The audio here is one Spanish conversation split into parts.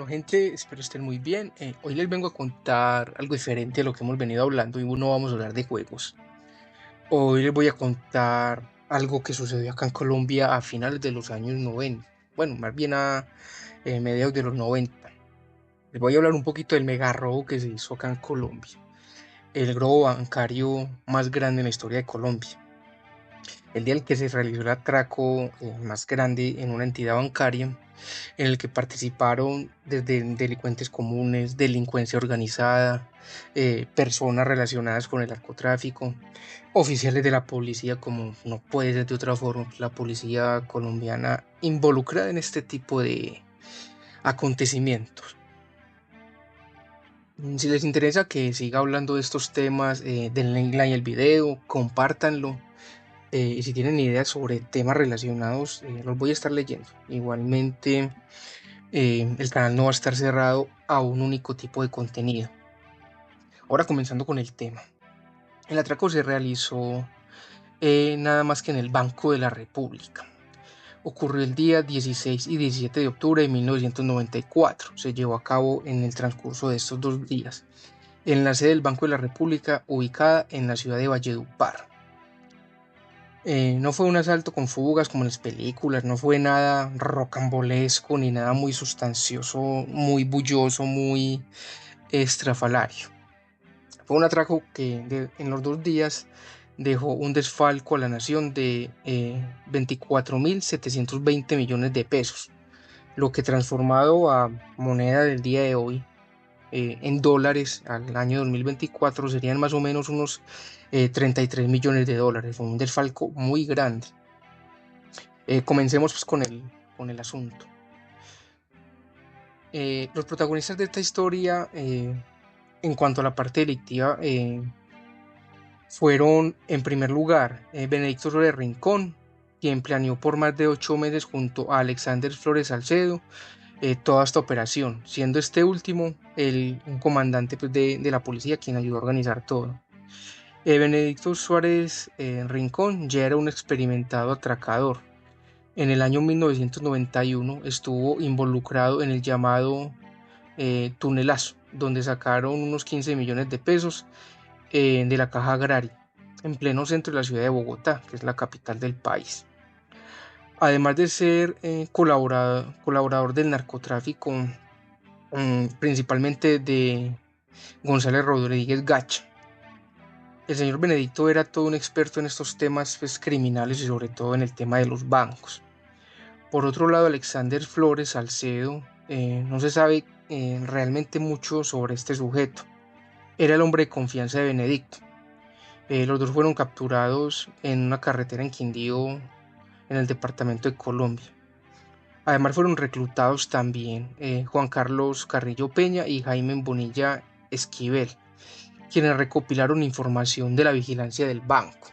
Gente, espero estén muy bien. Hoy les vengo a contar algo diferente de lo que hemos venido hablando y no vamos a hablar de juegos. Hoy les voy a contar algo que sucedió acá en Colombia a finales de los años 90. Bueno, más bien a mediados de los 90. Les voy a hablar un poquito del mega robo que se hizo acá en Colombia. El robo bancario más grande en la historia de Colombia. El día en que se realizó el atraco más grande en una entidad bancaria, en el que participaron desde delincuentes comunes, delincuencia organizada, personas relacionadas con el narcotráfico, oficiales de la policía, como no puede ser de otra forma, la policía colombiana involucrada en este tipo de acontecimientos. Si les interesa que siga hablando de estos temas, denle like al video, compártanlo. Y si tienen ideas sobre temas relacionados, los voy a estar leyendo. Igualmente, el canal no va a estar cerrado a un único tipo de contenido. Ahora comenzando con el tema. El atraco se realizó nada más que en el Banco de la República. Ocurrió el día 16 y 17 de octubre de 1994. Se llevó a cabo en el transcurso de estos 2 días en la sede del Banco de la República, ubicada en la ciudad de Valledupar. No fue un asalto con fugas como en las películas, no fue nada rocambolesco ni nada muy sustancioso, muy bulloso, muy estrafalario. Fue un atraco que en los 2 días dejó un desfalco a la nación de 24.720 millones de pesos, lo que transformado a moneda del día de hoy, en dólares al año 2024 serían más o menos unos 33 millones de dólares, un desfalco muy grande. Comencemos pues con el asunto. Los protagonistas de esta historia, en cuanto a la parte delictiva, fueron en primer lugar Benedicto Flores Rincón, quien planeó por más de 8 meses junto a Alexander Flores Salcedo toda esta operación, siendo este último un comandante pues, de la policía quien ayudó a organizar todo. Benedicto Suárez Rincón ya era un experimentado atracador. En el año 1991 estuvo involucrado en el llamado tunelazo, donde sacaron unos 15 millones de pesos de la caja agraria, en pleno centro de la ciudad de Bogotá, que es la capital del país. Además de ser colaborador del narcotráfico, principalmente de González Rodríguez Gacha. El señor Benedicto era todo un experto en estos temas pues, criminales y sobre todo en el tema de los bancos. Por otro lado, Alexander Flores Salcedo, no se sabe realmente mucho sobre este sujeto. Era el hombre de confianza de Benedicto. Los dos fueron capturados en una carretera en Quindío, en el departamento de Colombia. Además fueron reclutados también Juan Carlos Carrillo Peña y Jaime Bonilla Esquivel, quienes recopilaron información de la vigilancia del banco.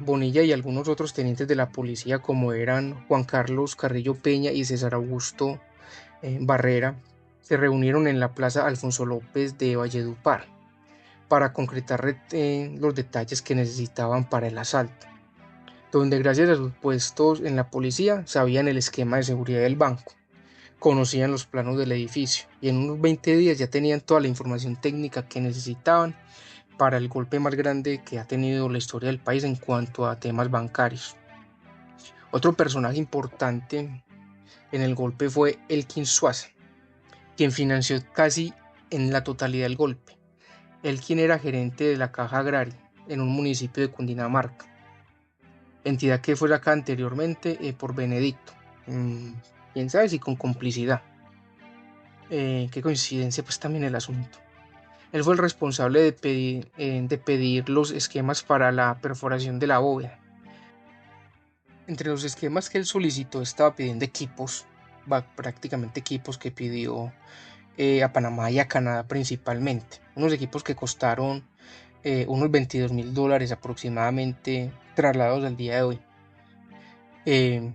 Bonilla y algunos otros tenientes de la policía, como eran Juan Carlos Carrillo Peña y César Augusto Barrera, se reunieron en la Plaza Alfonso López de Valledupar para concretar los detalles que necesitaban para el asalto, donde gracias a sus puestos en la policía sabían el esquema de seguridad del banco, conocían los planos del edificio y en unos 20 días ya tenían toda la información técnica que necesitaban para el golpe más grande que ha tenido la historia del país en cuanto a temas bancarios. Otro personaje importante en el golpe fue Elkin Suaza, quien financió casi en la totalidad del golpe. Elkin era gerente de la Caja Agraria en un municipio de Cundinamarca, entidad que fue sacada anteriormente por Benedicto. Quién sabe si con complicidad. Qué coincidencia pues también el asunto. Él fue el responsable de pedir los esquemas para la perforación de la bóveda. Entre los esquemas que él solicitó estaba pidiendo equipos, prácticamente equipos que pidió a Panamá y a Canadá principalmente. Unos equipos que costaron unos $22.000 aproximadamente, trasladados al día de hoy. Él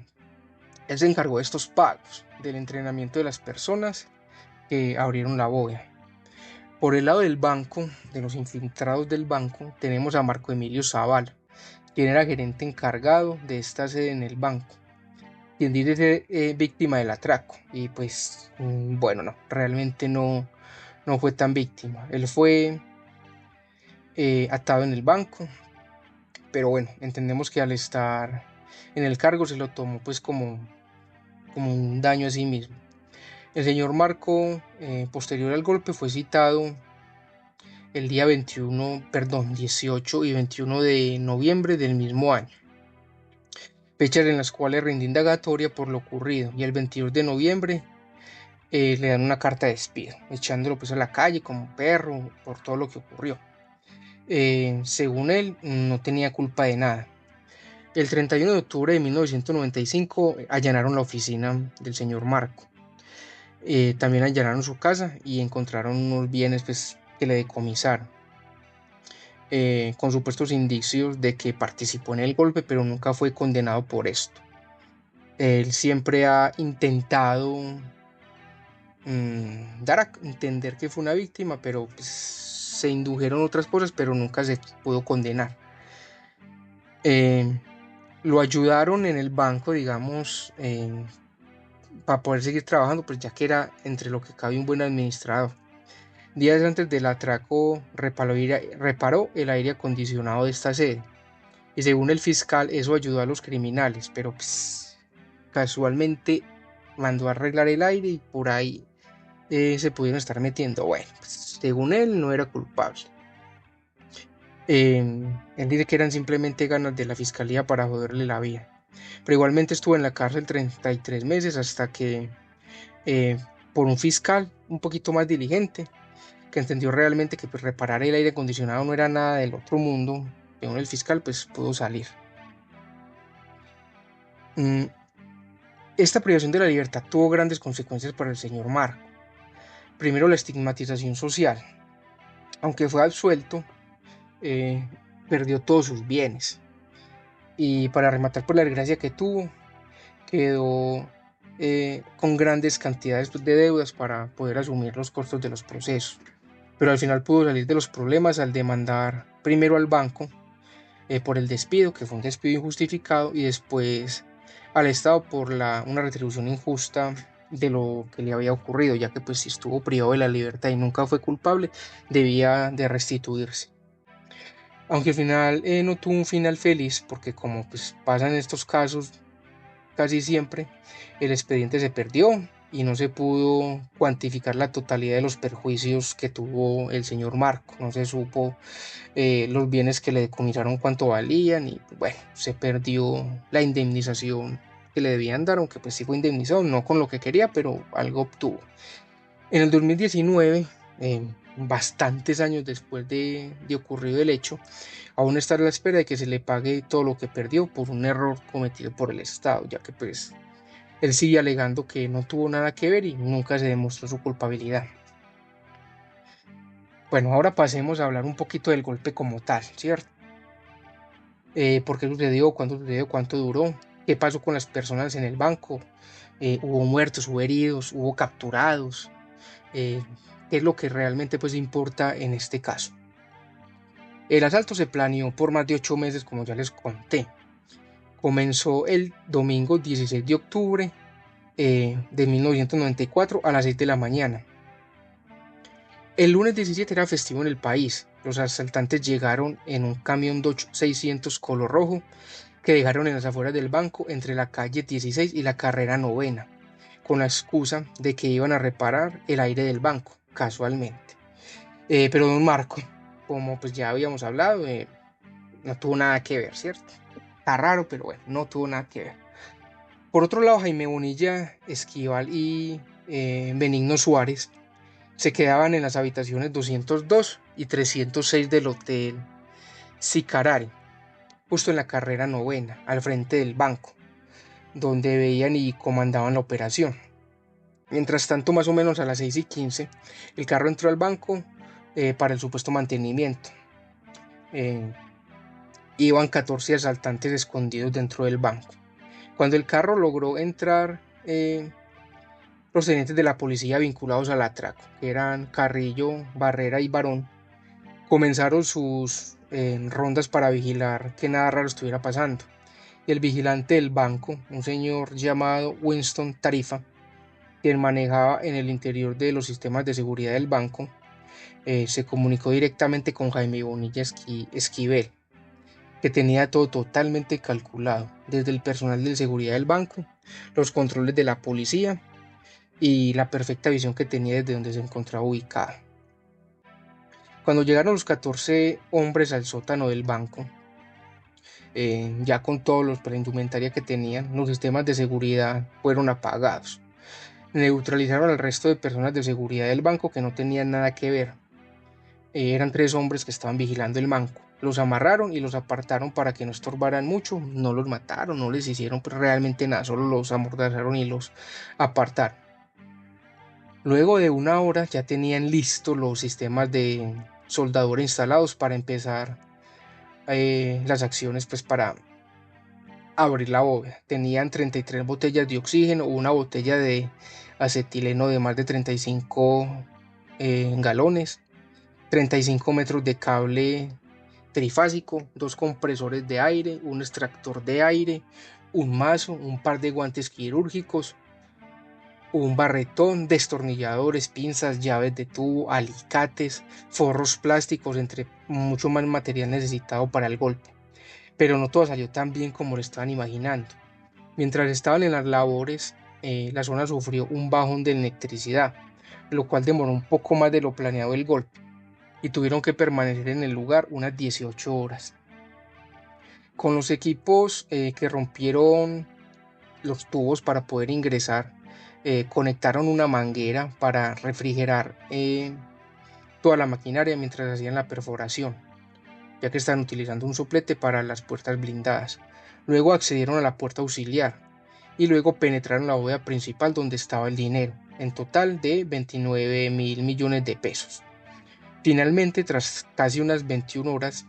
se encargó de estos pagos, del entrenamiento de las personas que abrieron la bóveda. Por el lado del banco, de los infiltrados del banco, tenemos a Marco Emilio Zavala, quien era gerente encargado de esta sede en el banco. quien dice ser víctima del atraco. Y pues, bueno, no, realmente no fue tan víctima. Él fue atado en el banco, pero bueno, entendemos que al estar en el cargo se lo tomó pues como un daño a sí mismo. El señor Marco, posterior al golpe, fue citado el día 18 y 21 de noviembre del mismo año, fechas en las cuales rindió indagatoria por lo ocurrido, y el 22 de noviembre le dan una carta de despido, echándolo pues a la calle como un perro por todo lo que ocurrió. Según él, no tenía culpa de nada. El 31 de octubre de 1995 allanaron la oficina del señor Marco. También allanaron su casa y encontraron unos bienes pues, que le decomisaron, con supuestos indicios de que participó en el golpe, pero nunca fue condenado por esto. Él siempre ha intentado dar a entender que fue una víctima, pero pues, se indujeron otras cosas, pero nunca se pudo condenar. Lo ayudaron en el banco, digamos, para poder seguir trabajando, pues ya que era entre lo que cabe un buen administrador. Días antes del atraco reparó el aire acondicionado de esta sede, y según el fiscal eso ayudó a los criminales, pero pues, casualmente mandó a arreglar el aire y por ahí se pudieron estar metiendo. Bueno, pues, según él no era culpable. Él dice que eran simplemente ganas de la fiscalía para joderle la vida, pero igualmente estuvo en la cárcel 33 meses hasta que por un fiscal un poquito más diligente, que entendió realmente que pues, reparar el aire acondicionado no era nada del otro mundo, según el fiscal pues pudo salir. Esta privación de la libertad tuvo grandes consecuencias para el señor Marco. Primero, la estigmatización social. Aunque fue absuelto, perdió todos sus bienes, y para rematar por la desgracia que tuvo, quedó con grandes cantidades de deudas para poder asumir los costos de los procesos. Pero al final pudo salir de los problemas al demandar primero al banco por el despido, que fue un despido injustificado, y después al Estado por una retribución injusta de lo que le había ocurrido, ya que pues si estuvo privado de la libertad y nunca fue culpable, debía de restituirse. Aunque al final no tuvo un final feliz, porque como pues pasa en estos casos casi siempre, el expediente se perdió y no se pudo cuantificar la totalidad de los perjuicios que tuvo el señor Marco. No se supo los bienes que le decomisaron cuánto valían, y bueno, se perdió la indemnización que le debían dar, aunque pues sí fue indemnizado, no con lo que quería, pero algo obtuvo. En el 2019, bastantes años después de ocurrido el hecho, aún está a la espera de que se le pague todo lo que perdió por un error cometido por el Estado, ya que pues él sigue alegando que no tuvo nada que ver y nunca se demostró su culpabilidad. Bueno, ahora pasemos a hablar un poquito del golpe como tal, ¿cierto? ¿Por qué sucedió? ¿Cuándo sucedió? ¿Cuánto duró? ¿Qué pasó con las personas en el banco? ¿Hubo muertos? ¿Hubo heridos? ¿Hubo capturados? ¿Qué es lo que realmente pues importa en este caso? El asalto se planeó por más de 8 meses, como ya les conté. Comenzó el domingo 16 de octubre de 1994 a las 6 de la mañana. El lunes 17 era festivo en el país. Los asaltantes llegaron en un camión Dodge 600 color rojo que dejaron en las afueras del banco entre la calle 16 y la carrera 9, con la excusa de que iban a reparar el aire del banco, casualmente. Pero don Marco, como pues ya habíamos hablado, no tuvo nada que ver, ¿cierto? Está raro, pero bueno, no tuvo nada que ver. Por otro lado, Jaime Bonilla Esquivel y Benigno Suárez se quedaban en las habitaciones 202 y 306 del Hotel Sicarari, justo en la carrera 9, al frente del banco, donde veían y comandaban la operación. Mientras tanto, más o menos a las 6:15, el carro entró al banco para el supuesto mantenimiento. Iban 14 asaltantes escondidos dentro del banco. Cuando el carro logró entrar, los tenientes de la policía vinculados al atraco, que eran Carrillo, Barrera y Barón, comenzaron sus rondas para vigilar que nada raro estuviera pasando. y el vigilante del banco, un señor llamado Winston Tarifa, quien manejaba en el interior de los sistemas de seguridad del banco, se comunicó directamente con Jaime Bonilla Esquivel, que tenía todo totalmente calculado, desde el personal de seguridad del banco, los controles de la policía y la perfecta visión que tenía desde donde se encontraba ubicada. Cuando llegaron los 14 hombres al sótano del banco, ya con todos la indumentaria que tenían, los sistemas de seguridad fueron apagados. Neutralizaron al resto de personas de seguridad del banco que no tenían nada que ver. Eran 3 hombres que estaban vigilando el banco. Los amarraron y los apartaron para que no estorbaran mucho. No los mataron, no les hicieron realmente nada, solo los amordazaron y los apartaron. Luego de 1 hora ya tenían listos los sistemas de soldadura instalados para empezar las acciones, pues para abrir la bóveda. Tenían 33 botellas de oxígeno, una botella de acetileno de más de 35 galones, 35 metros de cable trifásico, 2 compresores de aire, un extractor de aire, un mazo, un par de guantes quirúrgicos, un barretón, destornilladores, pinzas, llaves de tubo, alicates, forros plásticos, entre mucho más material necesitado para el golpe. Pero no todo salió tan bien como lo estaban imaginando. Mientras estaban en las labores, la zona sufrió un bajón de electricidad, lo cual demoró un poco más de lo planeado el golpe, y tuvieron que permanecer en el lugar unas 18 horas. Con los equipos que rompieron los tubos para poder ingresar, conectaron una manguera para refrigerar toda la maquinaria mientras hacían la perforación, ya que están utilizando un soplete para las puertas blindadas. Luego accedieron a la puerta auxiliar y luego penetraron la bóveda principal donde estaba el dinero, en total de 29.000 millones de pesos. Finalmente, tras casi unas 21 horas,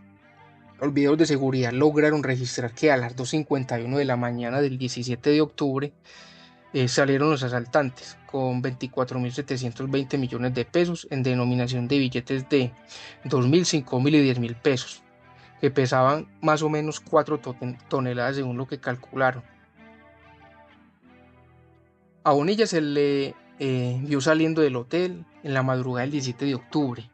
los videos de seguridad lograron registrar que a las 2:51 de la mañana del 17 de octubre salieron los asaltantes con 24.720 millones de pesos en denominación de billetes de 2.000, 5.000 y 10.000 pesos, que pesaban más o menos 4 toneladas según lo que calcularon. A Bonilla se le vio saliendo del hotel en la madrugada del 17 de octubre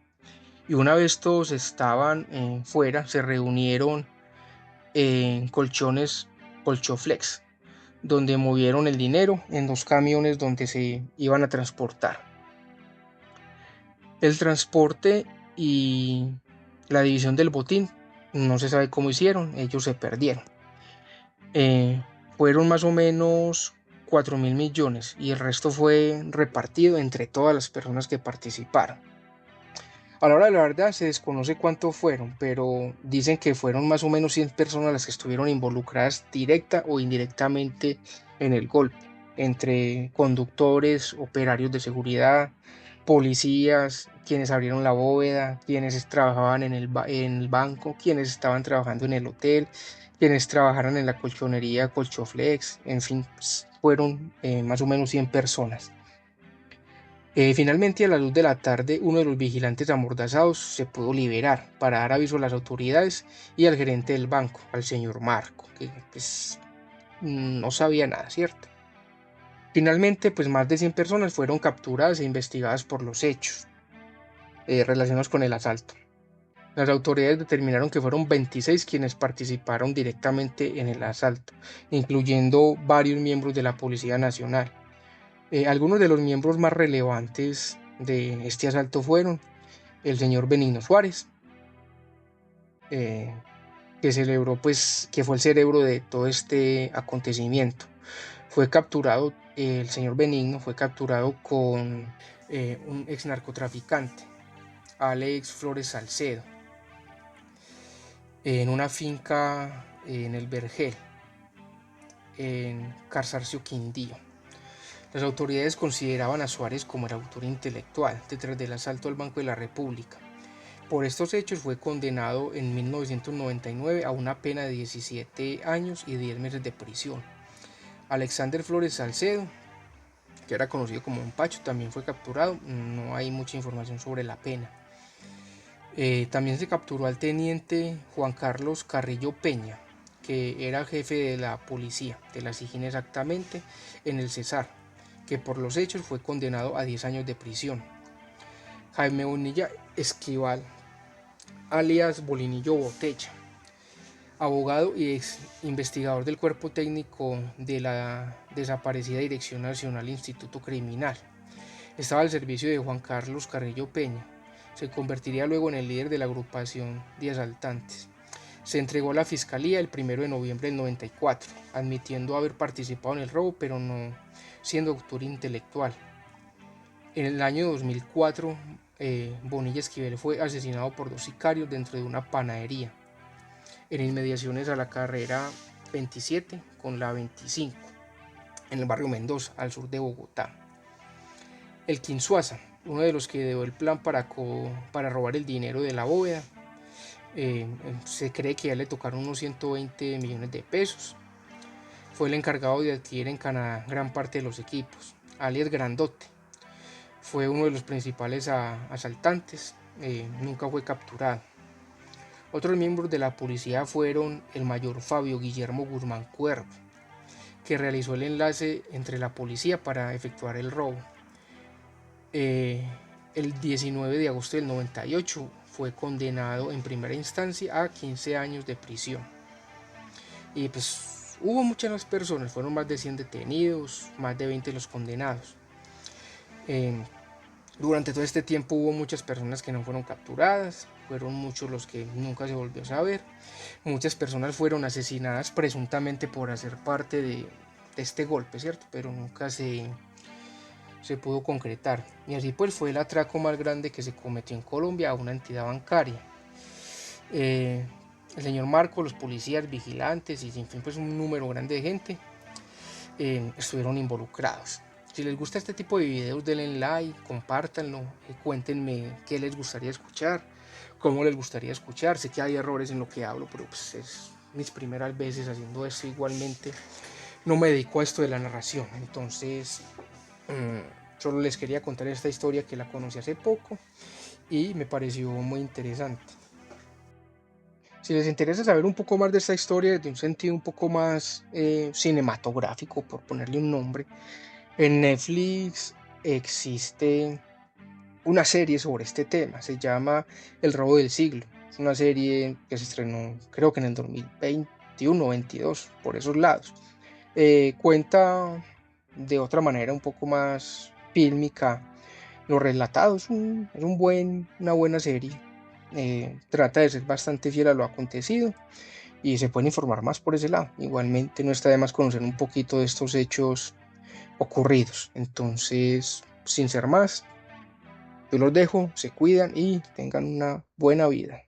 y una vez todos estaban fuera, se reunieron en colchones Colchoflex, donde movieron el dinero en 2 camiones donde se iban a transportar. El transporte y la división del botín no se sabe cómo hicieron, ellos se perdieron. Fueron más o menos 4.000 millones y el resto fue repartido entre todas las personas que participaron. A la hora de la verdad se desconoce cuántos fueron, pero dicen que fueron más o menos 100 personas las que estuvieron involucradas directa o indirectamente en el golpe, entre conductores, operarios de seguridad, policías, quienes abrieron la bóveda, quienes trabajaban en el banco, quienes estaban trabajando en el hotel, quienes trabajaron en la colchonería Colchoflex, en fin, fueron más o menos 100 personas. Finalmente, a la luz de la tarde, uno de los vigilantes amordazados se pudo liberar para dar aviso a las autoridades y al gerente del banco, al señor Marco, que pues no sabía nada, ¿cierto? Finalmente, pues más de 100 personas fueron capturadas e investigadas por los hechos relacionados con el asalto. Las autoridades determinaron que fueron 26 quienes participaron directamente en el asalto, incluyendo varios miembros de la Policía Nacional. Algunos de los miembros más relevantes de este asalto fueron el señor Benigno Suárez, que fue el cerebro de todo este acontecimiento. El señor Benigno fue capturado con un ex narcotraficante, Alex Flores Salcedo, en una finca en el Vergel, en Carzarcio, Quindío. Las autoridades consideraban a Suárez como el autor intelectual detrás del asalto al Banco de la República. Por estos hechos fue condenado en 1999 a una pena de 17 años y 10 meses de prisión. Alexander Flores Salcedo, que era conocido como un Pacho, también fue capturado. No hay mucha información sobre la pena. También se capturó al teniente Juan Carlos Carrillo Peña, que era jefe de la policía, de la SIJIN exactamente, en el Cesar, que por los hechos fue condenado a 10 años de prisión. Jaime Bonilla Esquivel, alias Bolinillo Botella, abogado y ex investigador del cuerpo técnico de la desaparecida Dirección Nacional Instituto Criminal. Estaba al servicio de Juan Carlos Carrillo Peña. Se convertiría luego en el líder de la agrupación de asaltantes. Se entregó a la fiscalía el 1 de noviembre del 94, admitiendo haber participado en el robo, pero no siendo autor intelectual. En el año 2004, Bonilla Esquivel fue asesinado por 2 sicarios dentro de una panadería, en inmediaciones a la carrera 27 con la 25, en el barrio Mendoza, al sur de Bogotá. El Quinsuaza, uno de los que dio el plan para robar el dinero de la bóveda, se cree que ya le tocaron unos 120 millones de pesos. Fue el encargado de adquirir en Canadá gran parte de los equipos, alias Grandote. Fue uno de los principales asaltantes, nunca fue capturado. Otros miembros de la policía fueron el mayor Fabio Guillermo Guzmán Cuervo, que realizó el enlace entre la policía para efectuar el robo. El 19 de agosto del 98 fue condenado en primera instancia a 15 años de prisión. Y pues hubo muchas más personas, fueron más de 100 detenidos, más de 20 los condenados. Durante todo este tiempo hubo muchas personas que no fueron capturadas, fueron muchos los que nunca se volvió a saber. Muchas personas fueron asesinadas presuntamente por hacer parte de este golpe, ¿cierto? Pero nunca se pudo concretar. Y así pues fue el atraco más grande que se cometió en Colombia a una entidad bancaria. El señor Marco, los policías, vigilantes y en fin, pues un número grande de gente estuvieron involucrados. Si les gusta este tipo de videos, denle like, compártanlo, cuéntenme qué les gustaría escuchar, cómo les gustaría escuchar. Sé que hay errores en lo que hablo, pero pues es mis primeras veces haciendo esto. Igualmente no me dedico a esto de la narración, entonces solo les quería contar esta historia que la conocí hace poco y me pareció muy interesante. Si les interesa saber un poco más de esta historia desde un sentido un poco más cinematográfico, por ponerle un nombre, en Netflix existe una serie sobre este tema, se llama El robo del siglo. Es una serie que se estrenó creo que en el 2021 o 22, por esos lados. Cuenta de otra manera un poco más fílmica lo relatado, es una buena serie. Trata de ser bastante fiel a lo acontecido y se pueden informar más por ese lado. Igualmente no está de más conocer un poquito de estos hechos ocurridos. Entonces, sin ser más, yo los dejo, se cuidan y tengan una buena vida.